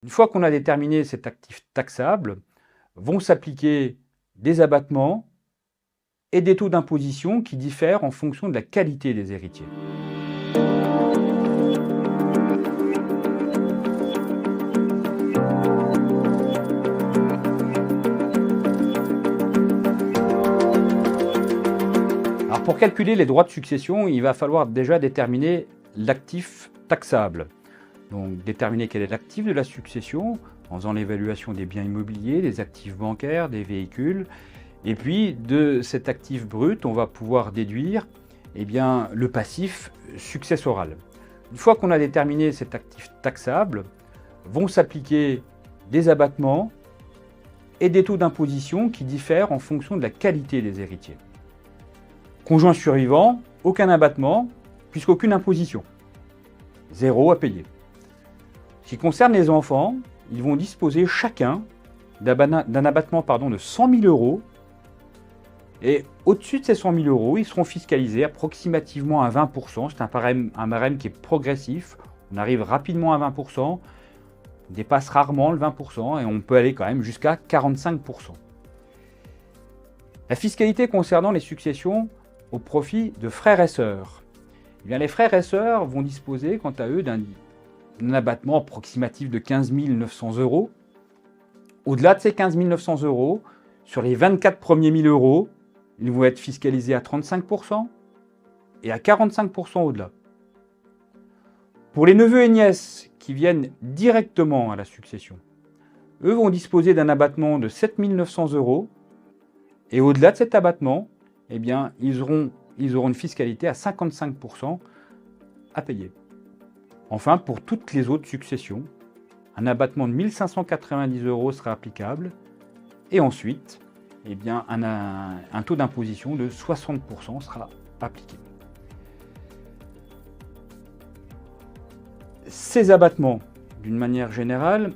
Une fois qu'on a déterminé cet actif taxable, vont s'appliquer des abattements et des taux d'imposition qui diffèrent en fonction de la qualité des héritiers. Alors pour calculer les droits de succession, il va falloir déjà déterminer l'actif taxable. Donc déterminer quel est l'actif de la succession en faisant l'évaluation des biens immobiliers, des actifs bancaires, des véhicules. Et puis de cet actif brut, on va pouvoir déduire le passif successoral. Une fois qu'on a déterminé cet actif taxable, vont s'appliquer des abattements et des taux d'imposition qui diffèrent en fonction de la qualité des héritiers. Conjoint survivant, aucun abattement puisqu'aucune imposition. 0 à payer. Ce qui concerne les enfants, ils vont disposer chacun d'un abattement de 100 000 euros. Et au-dessus de ces 100 000 euros, ils seront fiscalisés approximativement à 20%. C'est un barème qui est progressif. On arrive rapidement à 20%, on dépasse rarement le 20% et on peut aller quand même jusqu'à 45%. La fiscalité concernant les successions au profit de frères et sœurs. Les frères et sœurs vont disposer, quant à eux, d'un abattement approximatif de 15 900 euros. Au-delà de ces 15 900 euros, sur les 24 premiers 1000 euros, ils vont être fiscalisés à 35% et à 45% au-delà. Pour les neveux et nièces qui viennent directement à la succession, eux vont disposer d'un abattement de 7 900 euros et au-delà de cet abattement, ils auront une fiscalité à 55% à payer. Enfin, pour toutes les autres successions, un abattement de 1 590 euros sera applicable et ensuite, un taux d'imposition de 60% sera appliqué. Ces abattements, d'une manière générale,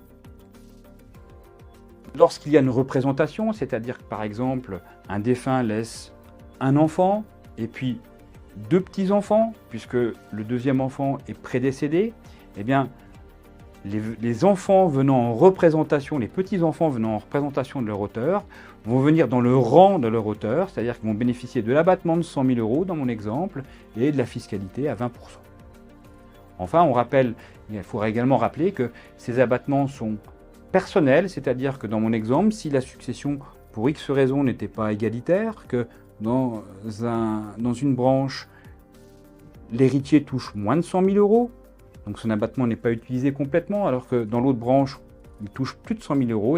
lorsqu'il y a une représentation, c'est-à-dire que par exemple, un défunt laisse un enfant et puis 2 petits-enfants, puisque le deuxième enfant est prédécédé, les enfants venant en représentation, les petits-enfants venant en représentation de leur auteur, vont venir dans le rang de leur auteur, c'est-à-dire qu'ils vont bénéficier de l'abattement de 100 000 euros dans mon exemple et de la fiscalité à 20%. Enfin, il faudra également rappeler que ces abattements sont personnels, c'est-à-dire que dans mon exemple, si la succession pour X raison n'était pas égalitaire, que dans une branche, l'héritier touche moins de 100 000 euros, donc son abattement n'est pas utilisé complètement, alors que dans l'autre branche, il touche plus de 100 000 euros,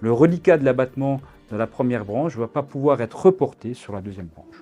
le reliquat de l'abattement de la première branche ne va pas pouvoir être reporté sur la deuxième branche.